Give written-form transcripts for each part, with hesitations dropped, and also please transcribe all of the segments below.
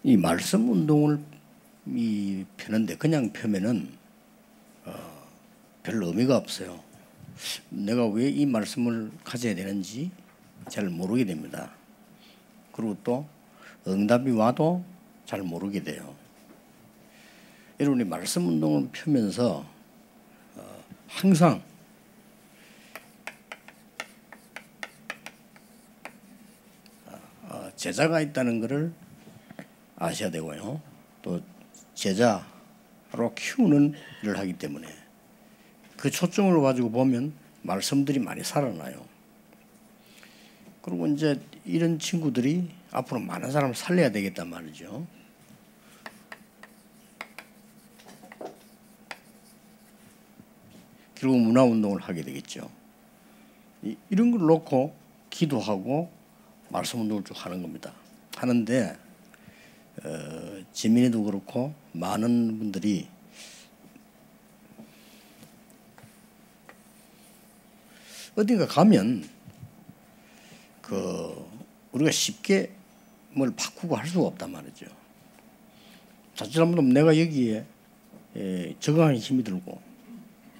이 말씀 운동을 펴는데 그냥 펴면은 별 의미가 없어요. 내가 왜 이 말씀을 가져야 되는지 잘 모르게 됩니다. 그리고 또 응답이 와도 잘 모르게 돼요. 여러분이 말씀 운동을 펴면서 항상 제자가 있다는 것을 아셔야 되고요. 또 제자로 키우는 일을 하기 때문에 그 초점을 가지고 보면 말씀들이 많이 살아나요. 그리고 이제 이런 친구들이 앞으로 많은 사람을 살려야 되겠단 말이죠. 결국 문화운동을 하게 되겠죠. 이런 걸 놓고 기도하고 말씀운동을 쭉 하는 겁니다. 하는데 지민이도 그렇고 많은 분들이 어딘가 가면 우리가 쉽게 뭘 바꾸고 할 수가 없단 말이죠. 자칫 잘못하면 내가 여기에 적응하기 힘이 들고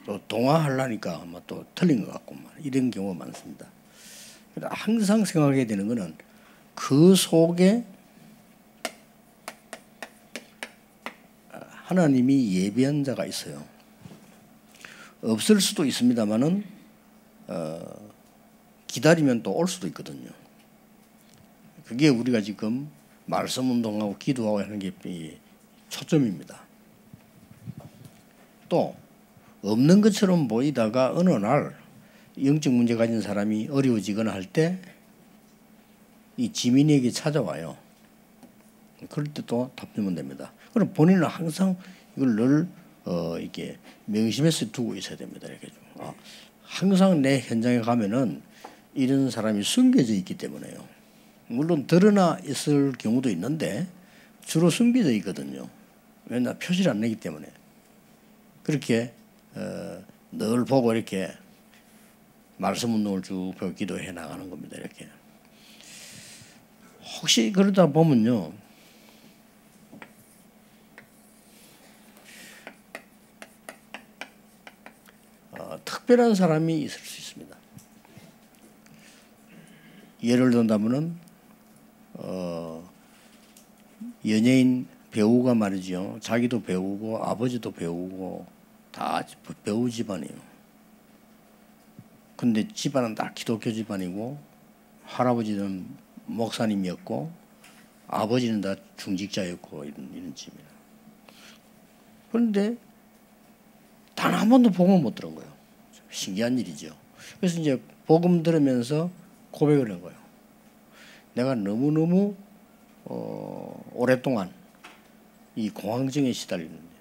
또 동화하려니까 또 틀린 것 같고 이런 경우가 많습니다. 항상 생각하게 되는 것은 그 속에 하나님이 예비한 자가 있어요. 없을 수도 있습니다만은 기다리면 또 올 수도 있거든요. 그게 우리가 지금 말씀 운동하고 기도하고 하는 게 초점입니다. 또 없는 것처럼 보이다가 어느 날 영적 문제 가진 사람이 어려워지거나 할 때 이 지민이에게 찾아와요. 그럴 때 또 답주면 됩니다. 그럼 본인은 항상 이걸 늘 이렇게 명심해서 두고 있어야 됩니다. 이렇게 항상 내 현장에 가면은 이런 사람이 숨겨져 있기 때문에요. 물론 드러나 있을 경우도 있는데 주로 숨겨져 있거든요. 왜냐 표시를 안 내기 때문에 그렇게 늘 보고 이렇게 말씀 운동을 쭉 펴고 기도해 나가는 겁니다. 이렇게 혹시 그러다 보면요. 특별한 사람이 있을 수 있습니다. 예를 든다면은 연예인 배우가 말이죠. 자기도 배우고 아버지도 배우고 다 배우 집안이에요. 근데 집안은 다 기독교 집안이고 할아버지는 목사님이었고 아버지는 다 중직자였고 이런 집이에요. 그런데 단 한 번도 복음을 못 들은 거예요. 신기한 일이죠. 그래서 이제 복음 들으면서 고백을 한 거예요. 내가 너무너무 오랫동안 이 공황증에 시달리는데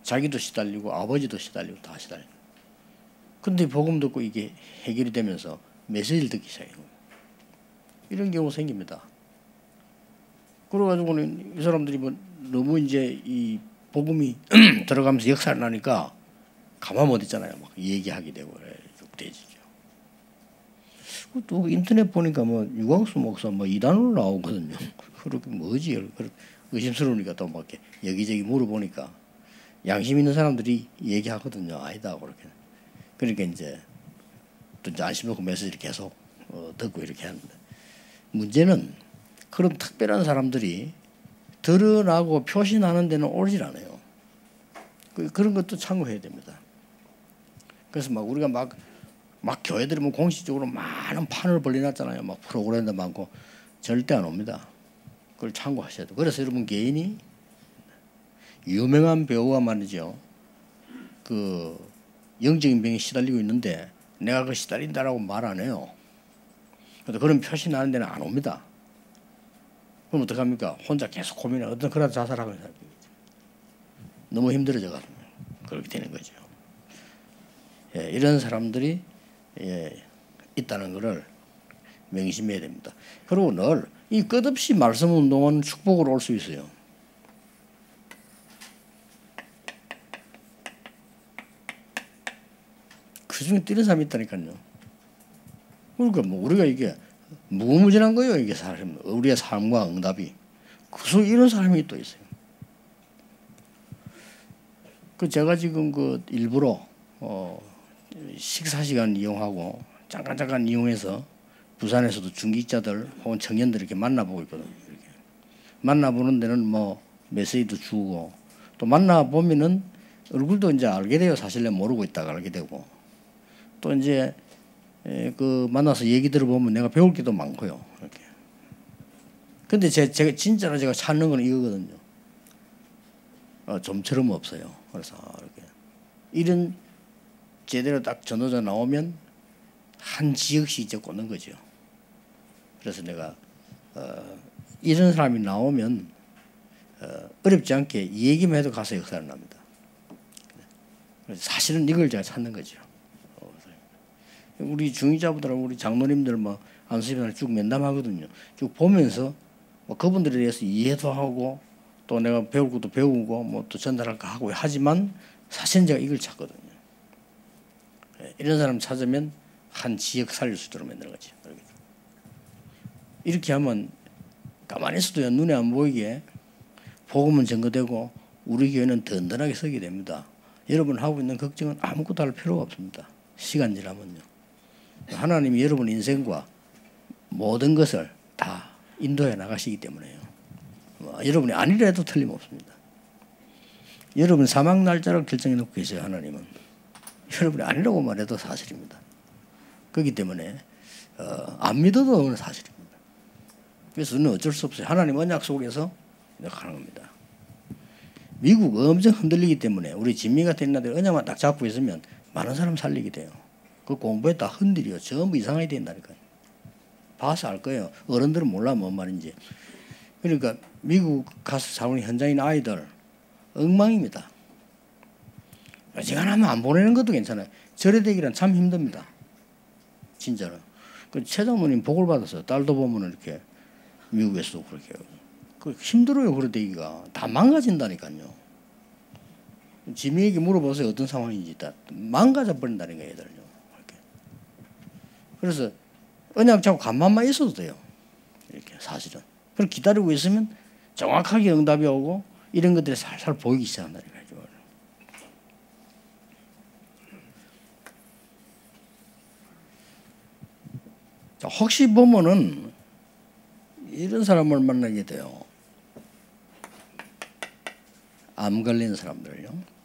자기도 시달리고 아버지도 시달리고 다 시달리고 근데 복음 듣고 이게 해결이 되면서 메시지를 듣기 시작해요. 이런 경우 생깁니다. 그래가지고는 이 사람들이 너무 이제 이 복음이 들어가면서 역사를 나니까 가만 못 있잖아요. 막 얘기하게 되고 쭉 되지죠. 또 인터넷 보니까 유광수 목사 이단으로 나오거든요. 그렇게 뭐지? 의심스러우니까 또 막 이렇게 여기저기 물어보니까 양심 있는 사람들이 얘기하거든요. 아니다 그렇게. 그러니까 이제 또 이제 안심 놓고 메시지를 계속 듣고 이렇게 하는데 문제는 그런 특별한 사람들이 드러나고 표시나는 데는 오질 않아요. 그런 것도 참고해야 됩니다. 그래서 우리가 막 교회들이 공식적으로 많은 판을 벌려놨잖아요. 막 프로그램도 많고 절대 안 옵니다. 그걸 참고하셔야 돼요. 그래서 여러분 개인이 유명한 배우가 말이죠. 그 영적인 병에 시달리고 있는데 내가 그 시달린다라고 말 안 해요. 그래서 그런 표시 나는 데는 안 옵니다. 그럼 어떡합니까? 혼자 계속 고민해. 어떤 그러다 자살하고 너무 힘들어져가지고 그렇게 되는 거죠. 예, 이런 사람들이 있다는 것을 명심해야 됩니다. 그리고 늘 이 끝없이 말씀 운동은 축복으로 올 수 있어요. 그 중에 뛰는 사람이 있다니까요. 그러니까 우리가 이게 무궁무진한 거예요. 이게 우리의 삶과 응답이 그 속에 이런 사람이 또 있어요. 그 제가 지금 그 일부러 식사 시간 이용하고 잠깐 이용해서 부산에서도 중직자들 혹은 청년들 이렇게 만나보고 있거든요. 이렇게. 만나보는 데는 뭐 메시지도 주고 또 만나보면은 얼굴도 이제 알게 돼요. 사실 내가 모르고 있다가 알게 되고 또 이제 그 만나서 얘기 들어보면 내가 배울 게도 많고요. 이렇게. 근데 제가 진짜로 제가 찾는 건 이거거든요. 좀처럼 없어요. 그래서 이렇게 이런 제대로 딱 전도자 나오면 한 지역씩 이제 꽂는 거죠. 그래서 내가 이런 사람이 나오면 어렵지 않게 이 얘기만 해도 가서 역사를 납니다. 사실은 이걸 제가 찾는 거죠. 우리 중위자분들하고 우리 장로님들 뭐 안수집사를 쭉 면담하거든요. 쭉 보면서 뭐 그분들에 대해서 이해도 하고 또 내가 배울 것도 배우고 뭐 또 전달할까 하고 하지만 사실은 제가 이걸 찾거든요. 이런 사람 찾으면 한 지역 살릴 수 있도록 만드는 거죠. 이렇게 하면 가만히 있어도 눈에 안 보이게 복음은 증거되고 우리 교회는 든든하게 서게 됩니다. 여러분 하고 있는 걱정은 아무것도 할 필요가 없습니다. 시간 지나면요. 하나님이 여러분 인생과 모든 것을 다 인도해 나가시기 때문에요. 여러분이 아니라 해도 틀림없습니다. 여러분 사망 날짜를 결정해 놓고 계세요. 하나님은. 여러분이 아니라고 말해도 사실입니다. 그렇기 때문에 안 믿어도 그건 사실입니다. 그래서 저는 어쩔 수 없어요. 하나님 언약 속에서 가는 겁니다. 미국 엄청 흔들리기 때문에 우리 진미 같은 나라들 언약만 딱 잡고 있으면 많은 사람 살리게 돼요. 그 공부했다 흔들려 전부 이상하게 된다니까요. 봐서 알 거예요. 어른들은 몰라 뭔 말인지. 그러니까 미국 가서 사는 현장인 아이들 엉망입니다. 어지간하면 안 보내는 것도 괜찮아요. 절에 되기란 참 힘듭니다. 진짜로. 그 최장모님 복을 받았어요. 딸도 보면 이렇게 미국에서도 그렇게 그 힘들어요. 그래 되기가 다 망가진다니까요. 지미에게 물어보세요. 어떤 상황인지 다 망가져 버린다는 거예요. 애들요. 이렇게. 그래서 언약 잡고 가만만 있어도 돼요. 이렇게 사실은. 그렇게 기다리고 있으면 정확하게 응답이 오고 이런 것들이 살살 보이기 시작한다는 거죠. 자, 혹시 보면은 이런 사람을 만나게 돼요. 암 걸린 사람들요.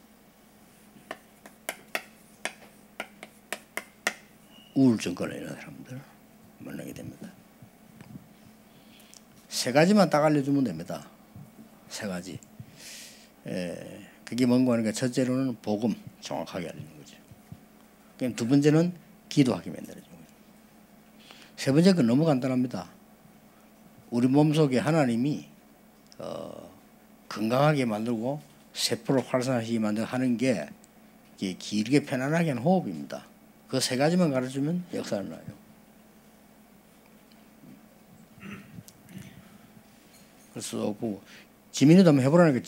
우울증 걸리는 사람들 만나게 됩니다. 세 가지만 딱 알려주면 됩니다. 세 가지. 그게 뭔가 하니까 첫째로는 복음 정확하게 알리는 거죠. 그럼 두 번째는 기도하게 만들어주는 거죠. 세 번째 건 너무 간단합니다. 우리 몸속에 하나님이 건강하게 만들고 세포를 활성화시키게 만들고 하는 게 길게 편안하게 하는 호흡입니다. 그 세 가지만 가르치면 역사는 나요. 그래서 지민이도 한번 해보라니까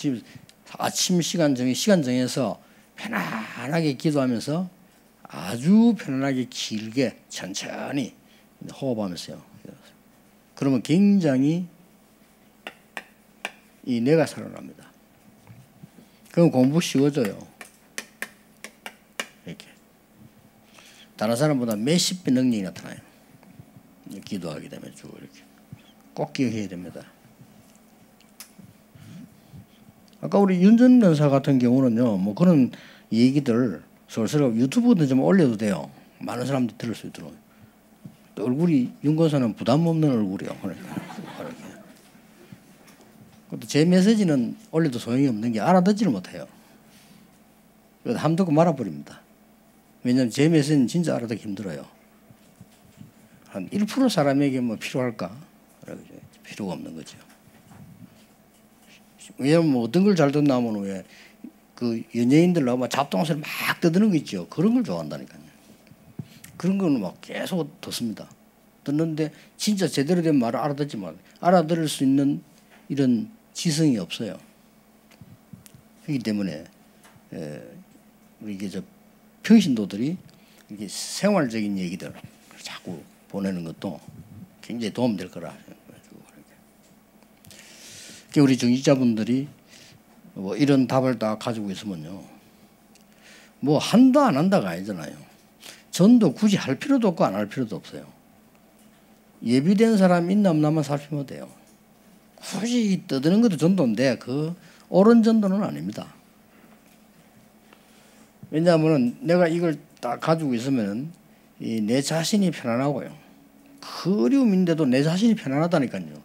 아침 시간 정해서 편안하게 기도하면서 아주 편안하게 길게 천천히 호흡하면서요. 그러면 굉장히 이 뇌가 살아납니다. 그럼 공부 쉬워져요. 이렇게 다른 사람보다 몇십 배 능력이 나타나요. 기도하게 되면 쭉 이렇게 꼭 기억해야 됩니다. 아까 우리 윤전 변사 같은 경우는요, 뭐 그런 얘기들 솔솔 유튜브도 좀 올려도 돼요. 많은 사람들이 들을 수 있도록. 또 얼굴이 윤 권사는 부담 없는 얼굴이에요. 또 제 메시지는 올려도 소용이 없는 게 알아듣지를 못해요. 함 듣고 말아버립니다. 왜냐하면 제 메시지는 진짜 알아듣기 힘들어요. 한 1% 사람에게 뭐 필요할까? 필요가 없는 거죠. 왜냐하면 뭐 어떤 걸 잘 듣나 하면 왜 그 연예인들 나오면 잡동사를 막 떠드는 거 있죠. 그런 걸 좋아한다니까요. 그런 거는 막 계속 듣습니다. 듣는데 진짜 제대로 된 말을 알아듣지만 알아들을 수 있는 이런 지성이 없어요. 그렇기 때문에 우리 이게 평신도들이 이게 생활적인 얘기들 자꾸 보내는 것도 굉장히 도움될 거라. 우리 정직자분들이 뭐 이런 답을 다 가지고 있으면요, 뭐 한다 안 한다가 아니잖아요. 전도 굳이 할 필요도 없고 안 할 필요도 없어요. 예비된 사람 있나 없나만 살피면 돼요. 굳이 떠드는 것도 전도인데 그 옳은 전도는 아닙니다. 왜냐하면 내가 이걸 딱 가지고 있으면 내 자신이 편안하고요. 그 어려움인데도 내 자신이 편안하다니까요.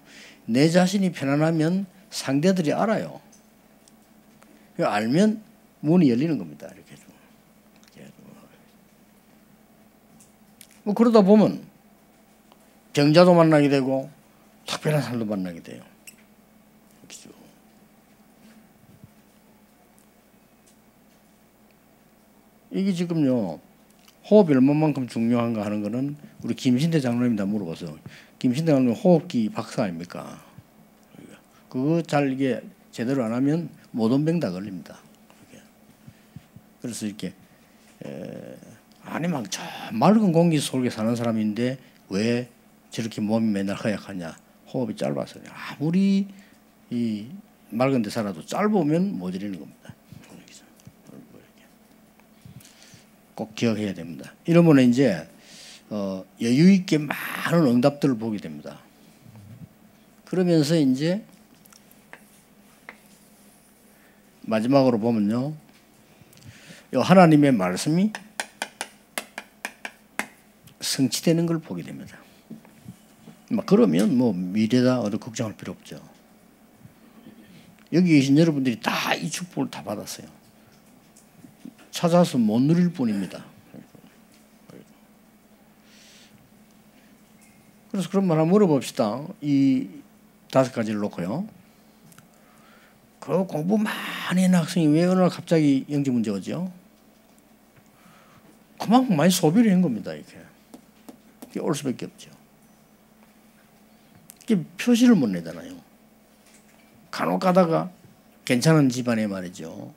내 자신이 편안하면 상대들이 알아요. 알면 문이 열리는 겁니다. 이렇게 좀. 뭐 그러다 보면 병자도 만나게 되고 특별한 사람도 만나게 돼요. 그렇죠. 이게 지금요, 호흡이 얼마만큼 중요한가 하는 거는 우리 김신대 장로님이 다 물어봐서, 김신대 장로님 호흡기 박사 아닙니까? 그거 잘 이게 제대로 안 하면 모든 병 다 걸립니다. 그래서 이렇게 아니 막 저 맑은 공기 속에 사는 사람인데 왜 저렇게 몸이 맨날 허약하냐? 호흡이 짧아서. 아무리 이 맑은 데 살아도 짧으면 못 이루는 겁니다. 꼭 기억해야 됩니다. 이러면 이제 여유 있게 많은 응답들을 보게 됩니다. 그러면서 이제 마지막으로 보면요, 하나님의 말씀이 성취되는 걸 보게 됩니다. 그러면 뭐 미래다 어디 걱정할 필요 없죠. 여기 계신 여러분들이 다 이 축복을 다 받았어요. 찾아서 못 누릴 뿐입니다. 그래서 그런 말 한번 물어봅시다. 이 5가지를 놓고요. 그 공부 많이 하는 학생이 왜 어느 날 갑자기 영적 문제 오죠? 그만큼 많이 소비를 한 겁니다. 이게 올 수밖에 없죠. 이게 표시를 못 내잖아요. 간혹 가다가 괜찮은 집안에 말이죠,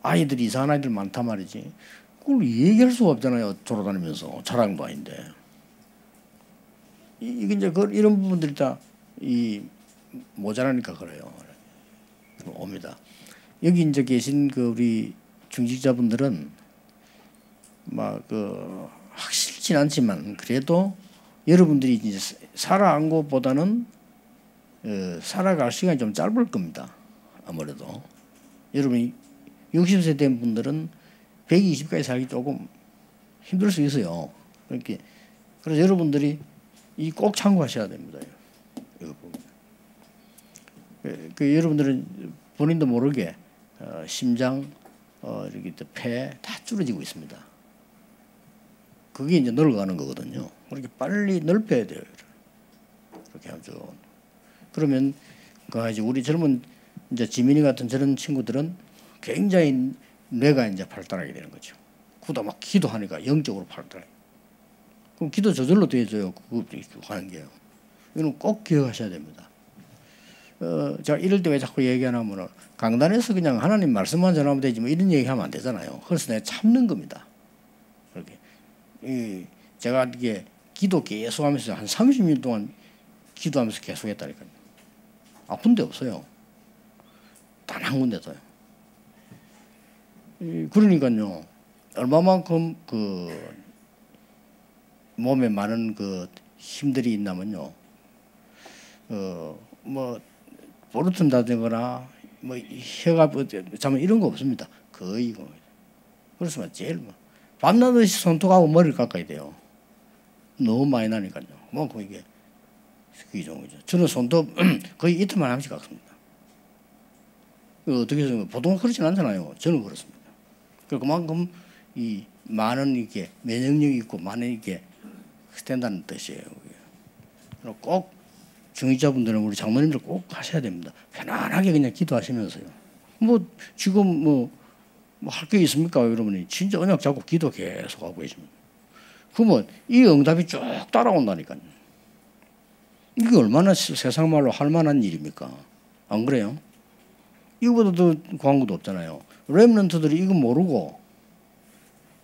아이들이 이상한 아이들 많단 말이지, 그걸 얘기할 수가 없잖아요. 돌아다니면서 자랑도 아닌데. 이게 이제 이런 부분들이 다 모자라니까 그래요. 옵니다. 여기 이제 계신 우리 중직자분들은 확실치는 않지만 그래도 여러분들이 이제 살아간 것보다는 살아갈 시간이 좀 짧을 겁니다. 아무래도 여러분이 60세 된 분들은 120까지 살기 조금 힘들 수 있어요. 그래서 여러분들이 꼭 참고하셔야 됩니다. 여러분들은 본인도 모르게 심장, 이렇게 폐 다 줄어지고 있습니다. 그게 이제 늙어가는 거거든요. 그렇게 빨리 넓혀야 돼요. 그렇게 하죠. 그러면 이제 우리 젊은 이제 지민이 같은 저런 친구들은 굉장히 뇌가 이제 발달하게 되는 거죠. 그도 막 기도하니까 영적으로 발달해. 그럼 기도 저절로 돼줘요. 그거 하는 게요. 이건 꼭 기억하셔야 됩니다. 제가 이럴 때 왜 자꾸 얘기하냐면, 강단에서 그냥 하나님 말씀만 전하면 되지 뭐 이런 얘기하면 안 되잖아요. 그래서 내가 참는 겁니다. 그렇게 제가 이게 기도 계속하면서 한 30년 동안 기도하면서 계속했다니까요. 아픈 데 없어요. 단 한 군데도요. 그러니까요, 얼마만큼 몸에 많은 힘들이 있나면요, 뭐 보르튼다거나 뭐 혀가 잠깐 이런 거 없습니다. 거의 이거. 그래서 제일 밤낮없이 손톱하고 머리를 깎아야 돼요. 너무 많이 나니까요. 이게 그게 좋은 거죠. 저는 손톱 거의 이틀만 한 번씩 깎습니다. 어떻게 해서 보통 그렇진 않잖아요. 저는 그렇습니다. 그만큼 많은 이게 면역력이 있고 많은 이게 된다는 뜻이에요. 꼭 중직자분들은 우리 장로님들 꼭 하셔야 됩니다. 편안하게 그냥 기도하시면서요. 지금 할 게 있습니까? 여러분이 진짜 언약 잡고 기도 계속 하고 계십니다. 그러면 이 응답이 쭉 따라온다니까요. 이게 얼마나 세상 말로 할 만한 일입니까? 안 그래요? 이거보다 더 광고도 없잖아요. 렘넌트들이 이거 모르고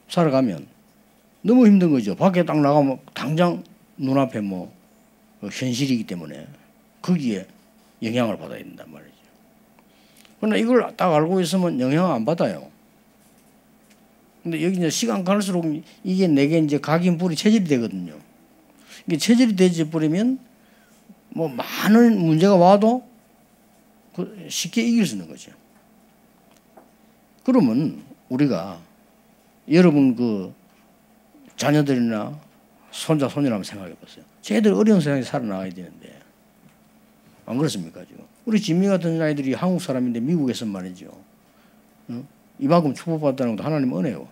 살아가면 너무 힘든 거죠. 밖에 딱 나가면 당장 눈앞에 현실이기 때문에 거기에 영향을 받아야 된단 말이죠. 그러나 이걸 딱 알고 있으면 영향을 안 받아요. 근데 여기 이제 시간 갈수록 이게 내게 이제 각인불이 체질이 되거든요. 이게 체질이 되지 버리면 뭐 많은 문제가 와도 쉽게 이길 수 있는 거죠. 그러면 우리가 여러분 그 자녀들이나 손자 손녀를 한번 생각해 보세요. 쟤들 어려운 세상에 살아나가야 되는데 안 그렇습니까 지금? 우리 진미 같은 아이들이 한국 사람인데 미국에서 말이죠. 이만큼 축복받았다는 것도 하나님 은혜요.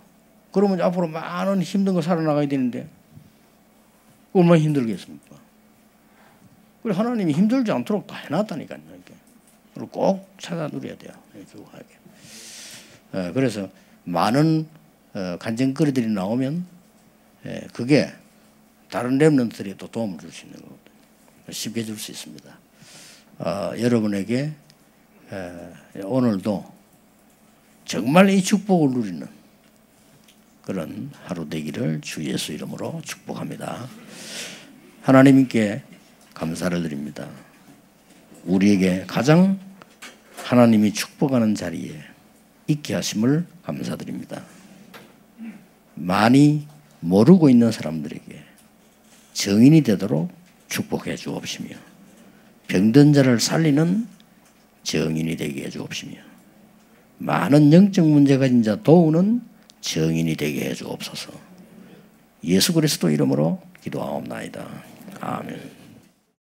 그러면 앞으로 많은 힘든 거 살아나가야 되는데 얼마나 힘들겠습니까? 그래 하나님이 힘들지 않도록 다 해놨다니까요. 이렇게 꼭 찾아 누려야 돼요. 교육하게. 그래서 많은 간증거리들이 나오면 그게 다른 렘넌트들이 또 도움을 줄 수 있는 거거든요. 쉽게 줄 수 있습니다. 여러분에게 오늘도 정말 이 축복을 누리는 그런 하루 되기를 주 예수 이름으로 축복합니다. 하나님께 감사를 드립니다. 우리에게 가장 하나님이 축복하는 자리에 있게 하심을 감사드립니다. 많이 모르고 있는 사람들에게 정인이 되도록 축복해 주옵시며 병든 자를 살리는 정인이 되게 해 주옵시며 많은 영적 문제 가진 자 도우는 정인이 되게 해 주옵소서. 예수 그리스도 이름으로 기도하옵나이다. 아멘.